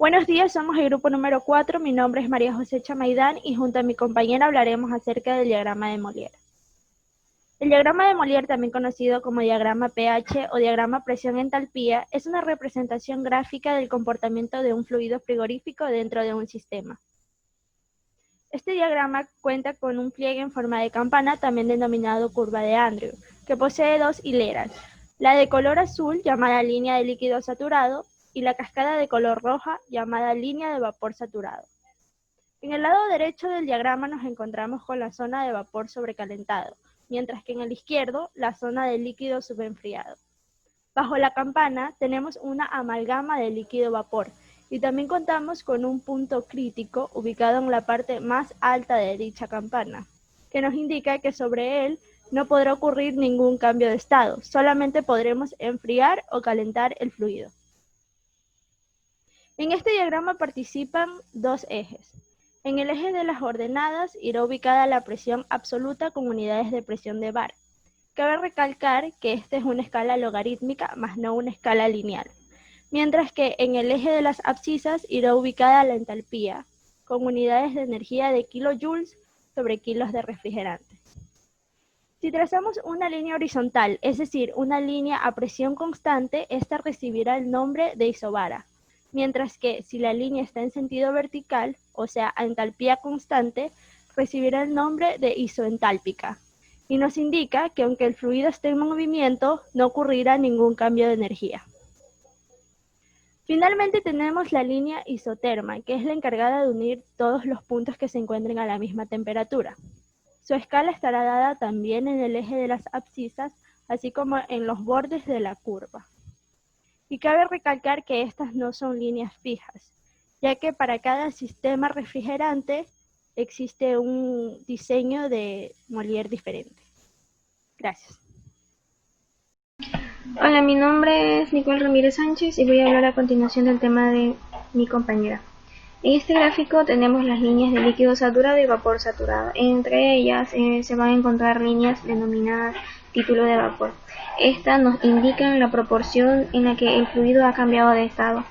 Buenos días, somos el grupo número 4. Mi nombre es María José Chamaidán y junto a mi compañera hablaremos acerca del diagrama de Molière. El diagrama de Molière, también conocido como diagrama pH o diagrama presión-entalpía, es una representación gráfica del comportamiento de un fluido frigorífico dentro de un sistema. Este diagrama cuenta con un pliegue en forma de campana, también denominado curva de Andrew, que posee dos hileras, la de color azul, llamada línea de líquido saturado, y la cascada de color roja, llamada línea de vapor saturado. En el lado derecho del diagrama nos encontramos con la zona de vapor sobrecalentado, mientras que en el izquierdo, la zona de líquido subenfriado. Bajo la campana tenemos una amalgama de líquido-vapor, y también contamos con un punto crítico ubicado en la parte más alta de dicha campana, que nos indica que sobre él no podrá ocurrir ningún cambio de estado, solamente podremos enfriar o calentar el fluido. En este diagrama participan dos ejes. En el eje de las ordenadas irá ubicada la presión absoluta con unidades de presión de bar. Cabe recalcar que esta es una escala logarítmica, más no una escala lineal, mientras que en el eje de las abscisas irá ubicada la entalpía, con unidades de energía de kilojoules sobre kilos de refrigerante. Si trazamos una línea horizontal, es decir, una línea a presión constante, esta recibirá el nombre de isobara, mientras que si la línea está en sentido vertical, o sea, a entalpía constante, recibirá el nombre de isoentálpica, y nos indica que aunque el fluido esté en movimiento, no ocurrirá ningún cambio de energía. Finalmente tenemos la línea isoterma, que es la encargada de unir todos los puntos que se encuentren a la misma temperatura. Su escala estará dada también en el eje de las abscisas, así como en los bordes de la curva. Y cabe recalcar que estas no son líneas fijas, ya que para cada sistema refrigerante existe un diseño de Molière diferente. Gracias. Hola, mi nombre es Nicole Ramírez Sánchez y voy a hablar a continuación del tema de mi compañera. En este gráfico tenemos las líneas de líquido saturado y vapor saturado. Entre ellas se van a encontrar líneas denominadas título de vapor. Estas nos indican la proporción en la que el fluido ha cambiado de estado.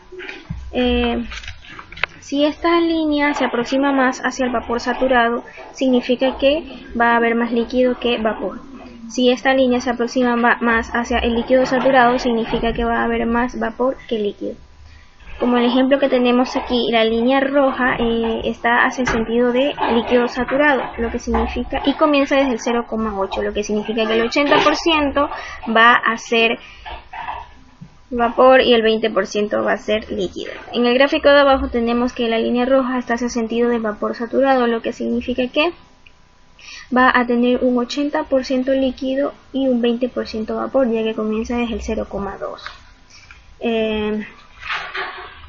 Si esta línea se aproxima más hacia el vapor saturado, significa que va a haber más líquido que vapor. Si esta línea se aproxima más hacia el líquido saturado, significa que va a haber más vapor que líquido. Como el ejemplo que tenemos aquí, la línea roja está hacia el sentido de líquido saturado, lo que significa, y comienza desde el 0,8, lo que significa que el 80% va a ser vapor y el 20% va a ser líquido. En el gráfico de abajo tenemos que la línea roja está hacia el sentido de vapor saturado, lo que significa que va a tener un 80% líquido y un 20% vapor, ya que comienza desde el 0,2.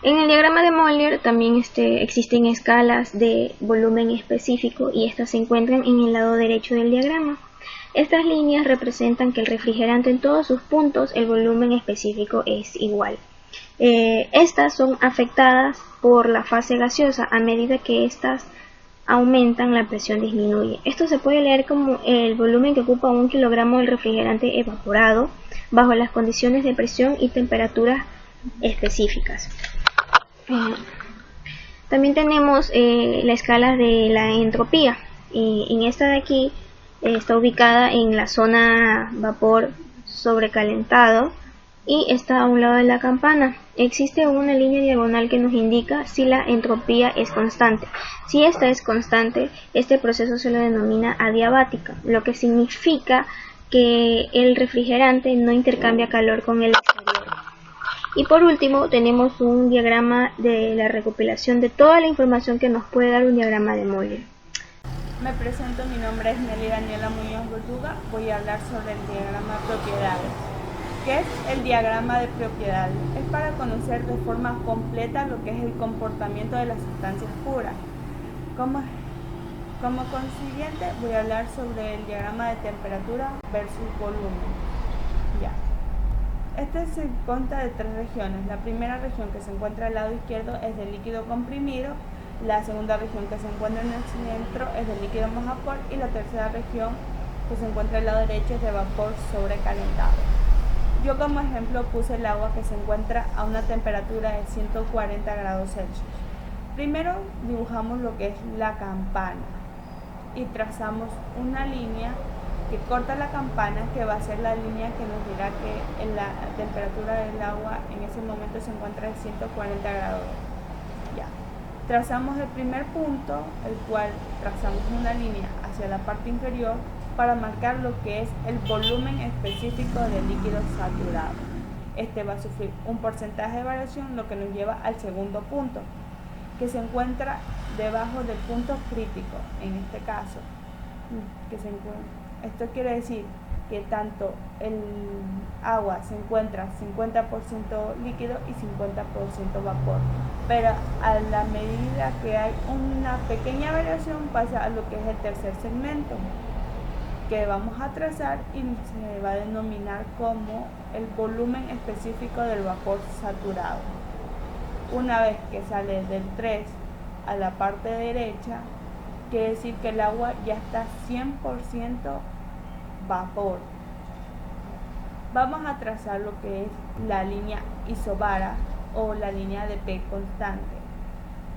En el diagrama de Molière también existen escalas de volumen específico y estas se encuentran en el lado derecho del diagrama. Estas líneas representan que el refrigerante en todos sus puntos, el volumen específico es igual. Estas son afectadas por la fase gaseosa. A medida que estas aumentan, la presión disminuye. Esto se puede leer como el volumen que ocupa 1 kilogramo del refrigerante evaporado bajo las condiciones de presión y temperatura específicas. También tenemos la escala de la entropía. En esta de aquí está ubicada en la zona vapor sobrecalentado y está a un lado de la campana. Existe una línea diagonal que nos indica si la entropía es constante. Si esta es constante, este proceso se lo denomina adiabática, lo que significa que el refrigerante no intercambia calor con el exterior. Y por último tenemos un diagrama de la recopilación de toda la información que nos puede dar un diagrama de Molière. Me presento, mi nombre es Nelly Daniela Muñoz Verduga. Voy a hablar sobre el diagrama propiedades. ¿Qué es el diagrama de propiedades? Es para conocer de forma completa lo que es el comportamiento de las sustancias puras. Como consiguiente, voy a hablar sobre el diagrama de temperatura versus volumen. Ya. Este se consta de tres regiones. La primera región, que se encuentra al lado izquierdo, es del líquido comprimido. La segunda región, que se encuentra en el centro, es del líquido más vapor. Y la tercera región, que se encuentra al lado derecho, es de vapor sobrecalentado. Yo como ejemplo puse el agua que se encuentra a una temperatura de 140 grados Celsius. Primero dibujamos lo que es la campana y trazamos una línea que corta la campana, que va a ser la línea que nos dirá que la temperatura del agua en ese momento se encuentra en 140 grados. Ya. Trazamos el primer punto, el cual trazamos una línea hacia la parte inferior para marcar lo que es el volumen específico del líquido saturado. Este va a sufrir un porcentaje de variación, lo que nos lleva al segundo punto, que se encuentra debajo del punto crítico, en este caso. Esto quiere decir que tanto el agua se encuentra 50% líquido y 50% vapor, pero a la medida que hay una pequeña variación pasa a lo que es el tercer segmento, que vamos a trazar y se va a denominar como el volumen específico del vapor saturado. Una vez que sale del 3 a la parte derecha, quiere decir que el agua ya está 100% vapor. Vamos a trazar lo que es la línea isobara o la línea de P constante,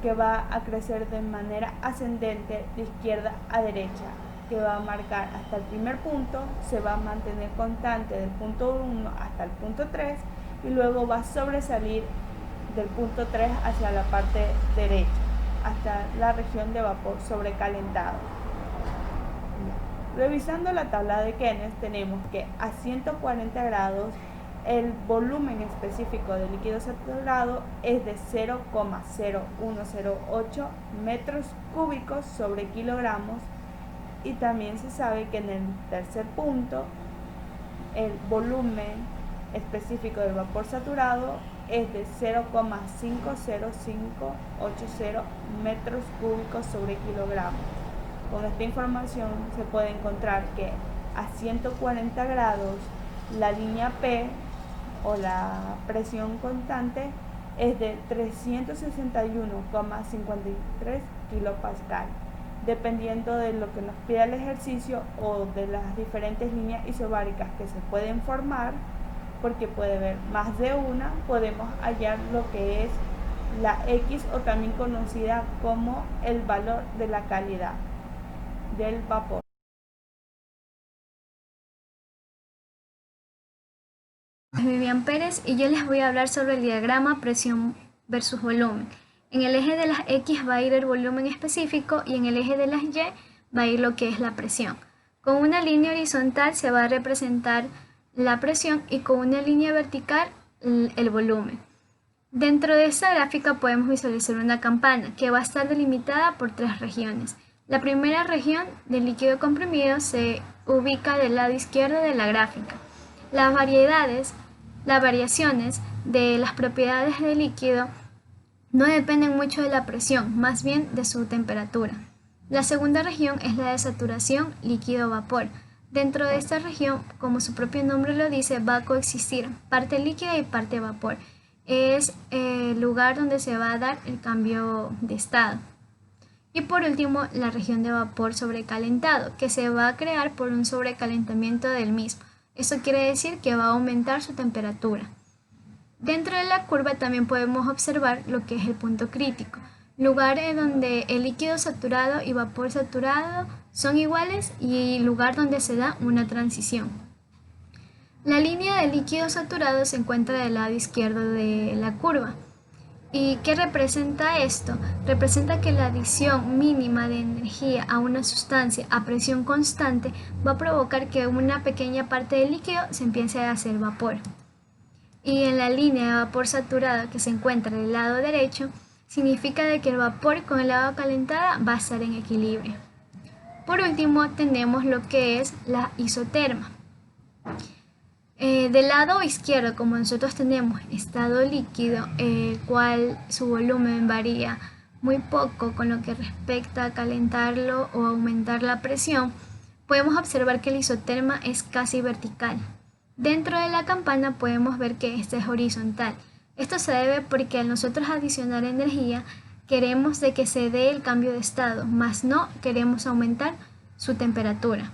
que va a crecer de manera ascendente de izquierda a derecha, que va a marcar hasta el primer punto, se va a mantener constante del punto 1 hasta el punto 3 y luego va a sobresalir del punto 3 hacia la parte derecha, hasta la región de vapor sobrecalentado. Revisando la tabla de Kenneth, tenemos que a 140 grados el volumen específico del líquido saturado es de 0,0108 metros cúbicos sobre kilogramos, y también se sabe que en el tercer punto el volumen específico del vapor saturado es de 0,50580 metros cúbicos sobre kilogramos. Con esta información se puede encontrar que a 140 grados la línea P o la presión constante es de 361,53 kilopascal, dependiendo de lo que nos pida el ejercicio o de las diferentes líneas isobáricas que se pueden formar, porque puede haber más de una. Podemos hallar lo que es la X, o también conocida como el valor de la calidad del vapor. Vivian Pérez, y yo les voy a hablar sobre el diagrama presión versus volumen. En el eje de las X va a ir el volumen específico y en el eje de las Y va a ir lo que es la presión. Con una línea horizontal se va a representar la presión y con una línea vertical el volumen. Dentro de esta gráfica podemos visualizar una campana que va a estar delimitada por tres regiones. La primera región del líquido comprimido se ubica del lado izquierdo de la gráfica. Las variaciones de las propiedades del líquido no dependen mucho de la presión, más bien de su temperatura. La segunda región es la de saturación líquido-vapor. Dentro de esta región, como su propio nombre lo dice, va a coexistir parte líquida y parte vapor. Es el lugar donde se va a dar el cambio de estado. Y por último, la región de vapor sobrecalentado, que se va a crear por un sobrecalentamiento del mismo. Eso quiere decir que va a aumentar su temperatura. Dentro de la curva también podemos observar lo que es el punto crítico, lugar en donde el líquido saturado y vapor saturado son iguales y lugar donde se da una transición. La línea de líquido saturado se encuentra del lado izquierdo de la curva. ¿Y qué representa esto? Representa que la adición mínima de energía a una sustancia a presión constante va a provocar que una pequeña parte del líquido se empiece a hacer vapor. Y en la línea de vapor saturado que se encuentra del lado derecho, significa de que el vapor con el agua calentada va a estar en equilibrio. Por último, tenemos lo que es la isoterma. Del lado izquierdo, como nosotros tenemos estado líquido, el cual su volumen varía muy poco con lo que respecta a calentarlo o aumentar la presión, podemos observar que la isoterma es casi vertical. Dentro de la campana podemos ver que esta es horizontal. Esto se debe porque al nosotros adicionar energía queremos de que se dé el cambio de estado, más no queremos aumentar su temperatura.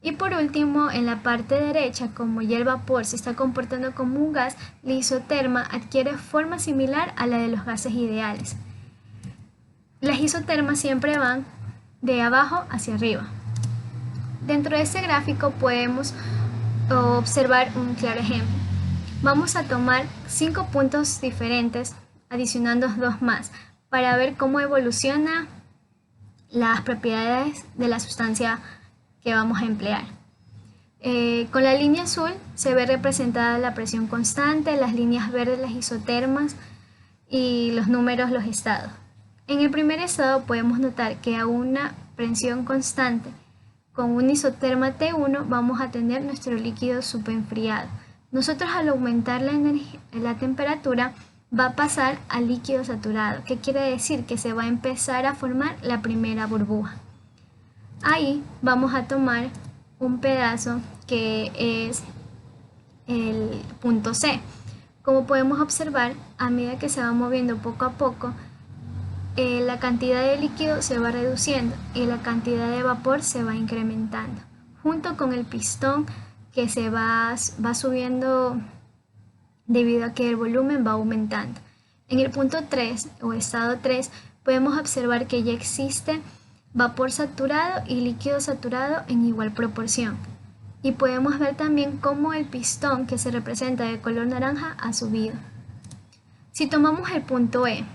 Y por último, en la parte derecha, como ya el vapor se está comportando como un gas, la isoterma adquiere forma similar a la de los gases ideales. Las isotermas siempre van de abajo hacia arriba. Dentro de este gráfico podemos observar un claro ejemplo. Vamos a tomar 5 puntos diferentes, adicionando 2 más, para ver cómo evoluciona las propiedades de la sustancia que vamos a emplear. Con la línea azul se ve representada la presión constante, las líneas verdes las isotermas y los números los estados. En el primer estado podemos notar que a una presión constante con un isoterma T1 vamos a tener nuestro líquido superenfriado. Nosotros al aumentar la temperatura va a pasar al líquido saturado, que quiere decir que se va a empezar a formar la primera burbuja. Ahí vamos a tomar un pedazo que es el punto C. Como podemos observar, a medida que se va moviendo poco a poco, la cantidad de líquido se va reduciendo y la cantidad de vapor se va incrementando, junto con el pistón que se va subiendo debido a que el volumen va aumentando. En el punto 3 o estado 3 podemos observar que ya existe vapor saturado y líquido saturado en igual proporción. Y podemos ver también cómo el pistón que se representa de color naranja ha subido. Si tomamos el punto E,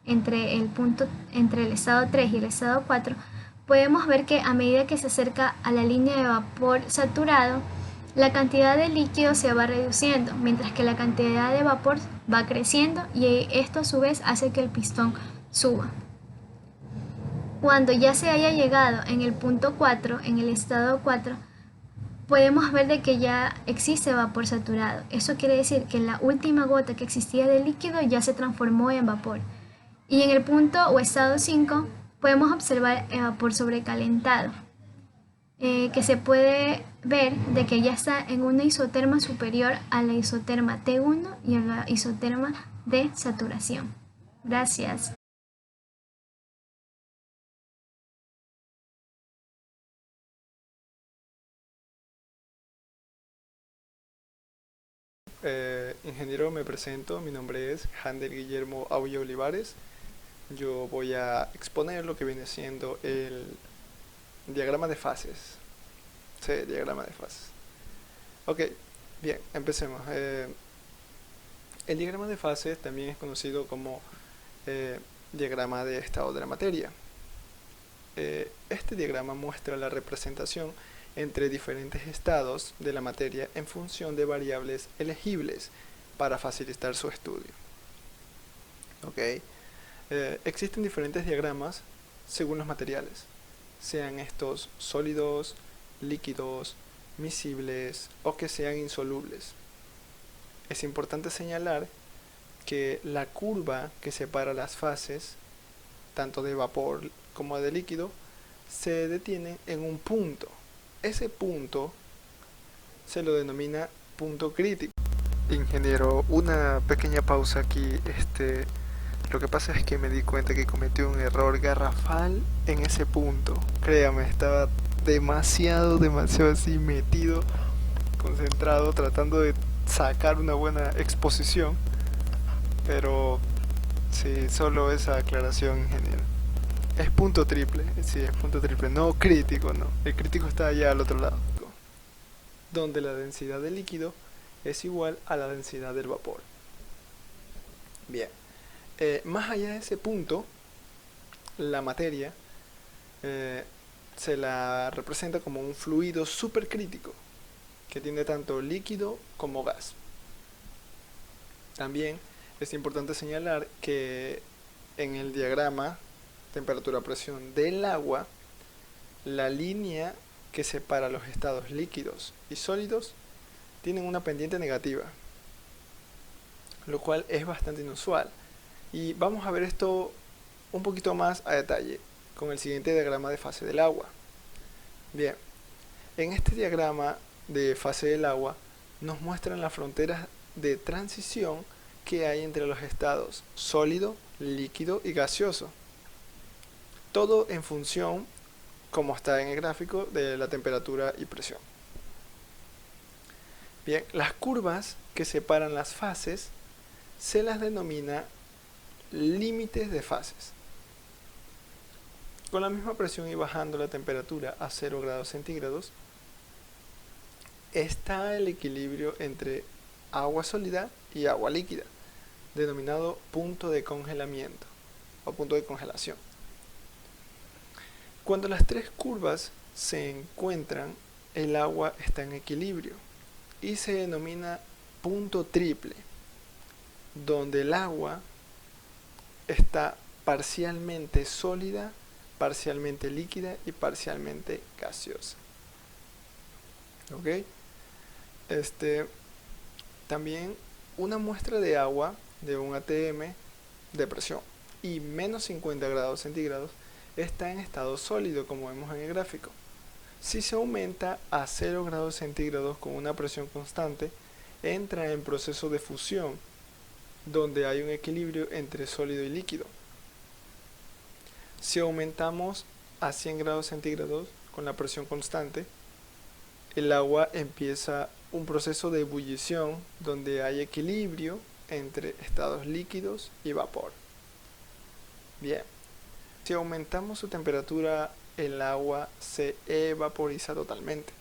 entre el estado 3 y el estado 4, podemos ver que a medida que se acerca a la línea de vapor saturado, la cantidad de líquido se va reduciendo, mientras que la cantidad de vapor va creciendo y esto a su vez hace que el pistón suba. Cuando ya se haya llegado en el punto 4, en el estado 4, podemos ver de que ya existe vapor saturado. Eso quiere decir que la última gota que existía de líquido ya se transformó en vapor. Y en el punto o estado 5 podemos observar el vapor sobrecalentado, que se puede ver de que ya está en una isoterma superior a la isoterma T1 y a la isoterma de saturación. Gracias. Ingeniero, me presento, mi nombre es Handel Guillermo Aulla Olivares. Yo voy a exponer lo que viene siendo el diagrama de fases. Sí, diagrama de fases. Ok, bien, empecemos. El diagrama de fases también es conocido como diagrama de estado de la materia. Este diagrama muestra la representación entre diferentes estados de la materia en función de variables elegibles para facilitar su estudio. Okay. Existen diferentes diagramas según los materiales, sean estos sólidos, líquidos, miscibles o que sean insolubles. Es importante señalar que la curva que separa las fases, tanto de vapor como de líquido, se detiene en un punto. Ese punto se lo denomina punto crítico. Ingeniero, una pequeña pausa aquí. Lo que pasa es que me di cuenta que cometí un error garrafal en ese punto. Créame, estaba demasiado así metido, concentrado, tratando de sacar una buena exposición. Pero sí, solo esa aclaración, ingeniero. Es punto triple, sí, es punto triple, no crítico, no. El crítico está allá al otro lado, donde la densidad del líquido es igual a la densidad del vapor. Bien, más allá de ese punto, la materia se la representa como un fluido supercrítico que tiene tanto líquido como gas. También es importante señalar que en el diagrama temperatura-presión del agua, la línea que separa los estados líquidos y sólidos tienen una pendiente negativa, lo cual es bastante inusual. Y vamos a ver esto un poquito más a detalle con el siguiente diagrama de fase del agua. Bien, en este diagrama de fase del agua nos muestran las fronteras de transición que hay entre los estados sólido, líquido y gaseoso. Todo en función como está en el gráfico de la temperatura y presión. Bien, las curvas que separan las fases se las denomina límites de fases. Con la misma presión y bajando la temperatura a 0 grados centígrados, está el equilibrio entre agua sólida y agua líquida, denominado punto de congelamiento o punto de congelación. Cuando las tres curvas se encuentran, el agua está en equilibrio y se denomina punto triple, donde el agua está parcialmente sólida, parcialmente líquida y parcialmente gaseosa. ¿Ok? También una muestra de agua de un atm de presión y menos 50 grados centígrados está en estado sólido, como vemos en el gráfico. Si se aumenta a 0 grados centígrados con una presión constante, entra en proceso de fusión, donde hay un equilibrio entre sólido y líquido. Si aumentamos a 100 grados centígrados con la presión constante, el agua empieza un proceso de ebullición donde hay equilibrio entre estados líquidos y vapor. Bien, si aumentamos su temperatura, el agua se evaporiza totalmente.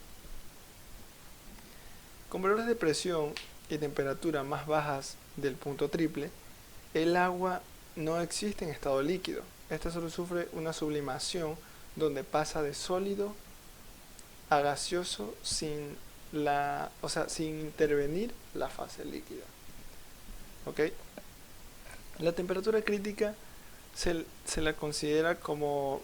Con valores de presión y temperatura más bajas del punto triple, el agua no existe en estado líquido. Esta solo sufre una sublimación donde pasa de sólido a gaseoso sin intervenir la fase líquida. ¿Ok? La temperatura crítica se la considera como,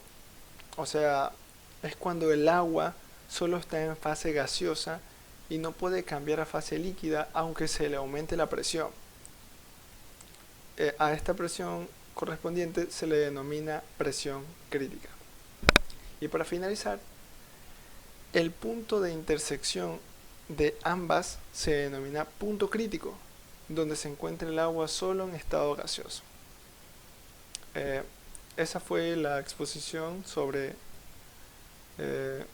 es cuando el agua solo está en fase gaseosa y no puede cambiar a fase líquida aunque se le aumente la presión. A esta presión correspondiente se le denomina presión crítica. Y para finalizar, el punto de intersección de ambas se denomina punto crítico, donde se encuentra el agua solo en estado gaseoso. Esa fue la exposición sobre el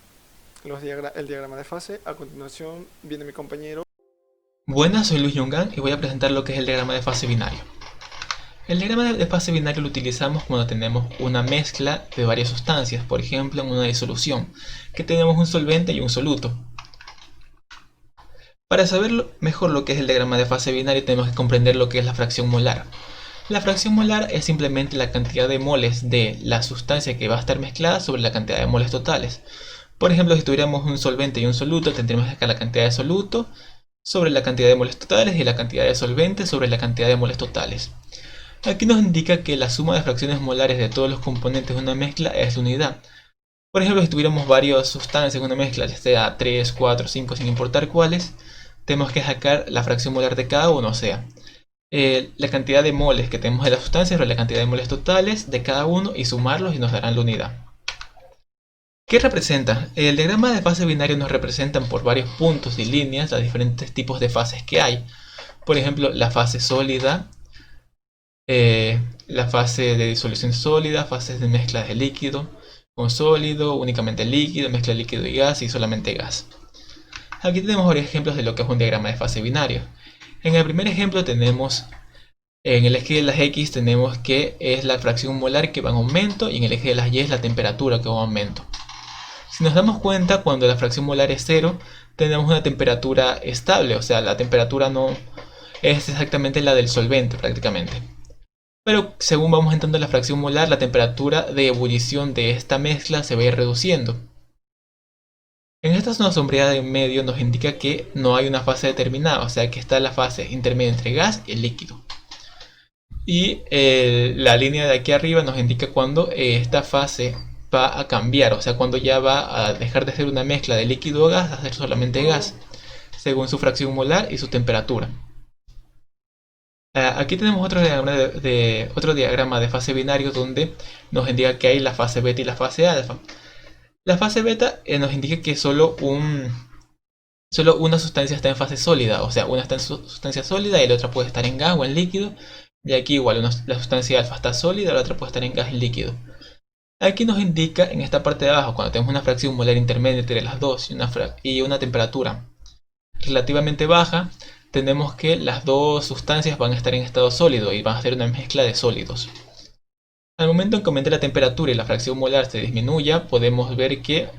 diagrama de fase. A continuación viene mi compañero. Buenas, soy Luis Yungan y voy a presentar lo que es el diagrama de fase binario. El diagrama de fase binario lo utilizamos cuando tenemos una mezcla de varias sustancias, por ejemplo en una disolución, que tenemos un solvente y un soluto. Para saber mejor lo que es el diagrama de fase binario tenemos que comprender lo que es la fracción molar. La fracción molar es simplemente la cantidad de moles de la sustancia que va a estar mezclada sobre la cantidad de moles totales. Por ejemplo, si tuviéramos un solvente y un soluto, tendríamos que sacar la cantidad de soluto sobre la cantidad de moles totales y la cantidad de solvente sobre la cantidad de moles totales. Aquí nos indica que la suma de fracciones molares de todos los componentes de una mezcla es la unidad. Por ejemplo, si tuviéramos varias sustancias en una mezcla, ya sea 3, 4, 5, sin importar cuáles, tenemos que sacar la fracción molar de cada uno, o sea, la cantidad de moles que tenemos de la sustancia sobre la cantidad de moles totales de cada uno y sumarlos y nos darán la unidad. ¿Qué representa? El diagrama de fase binario nos representan por varios puntos y líneas los diferentes tipos de fases que hay. Por ejemplo, la fase sólida, la fase de disolución sólida, fases de mezcla de líquido con sólido, únicamente líquido, mezcla de líquido y gas y solamente gas. Aquí tenemos varios ejemplos de lo que es un diagrama de fase binario. En el primer ejemplo tenemos, en el eje de las X tenemos que es la fracción molar que va en aumento y en el eje de las Y es la temperatura que va en aumento. Si nos damos cuenta, cuando la fracción molar es 0, tenemos una temperatura estable, o sea, la temperatura no es exactamente la del solvente prácticamente. Pero según vamos entrando en la fracción molar, la temperatura de ebullición de esta mezcla se va a ir reduciendo. En esta zona sombreada en medio nos indica que no hay una fase determinada, o sea que está la fase intermedia entre gas y el líquido. Y la línea de aquí arriba nos indica cuando esta fase va a cambiar, o sea cuando ya va a dejar de ser una mezcla de líquido o gas a ser solamente gas, según su fracción molar y su temperatura. Aquí tenemos otro diagrama de fase binario donde nos indica que hay la fase beta y la fase alfa. La fase beta nos indica que solo una sustancia está en fase sólida, o sea, una está en sustancia sólida y la otra puede estar en gas o en líquido. Y aquí igual, la sustancia alfa está sólida, la otra puede estar en gas y líquido. Aquí nos indica en esta parte de abajo, cuando tenemos una fracción molar intermedia entre las dos y una temperatura relativamente baja, tenemos que las dos sustancias van a estar en estado sólido y van a ser una mezcla de sólidos. Al momento en que aumente la temperatura y la fracción molar se disminuya, podemos ver que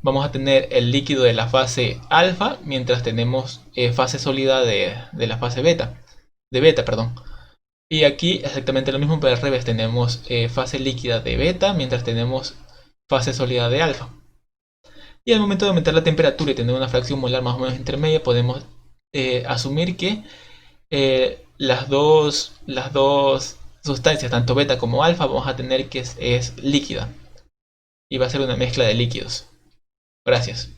vamos a tener el líquido de la fase alfa, mientras tenemos fase sólida de la fase beta, perdón. Y aquí exactamente lo mismo, pero al revés, tenemos fase líquida de beta, mientras tenemos fase sólida de alfa. Y al momento de aumentar la temperatura y tener una fracción molar más o menos intermedia, podemos asumir que las dos sustancias, tanto beta como alfa, vamos a tener que es líquida. Y va a ser una mezcla de líquidos. Gracias.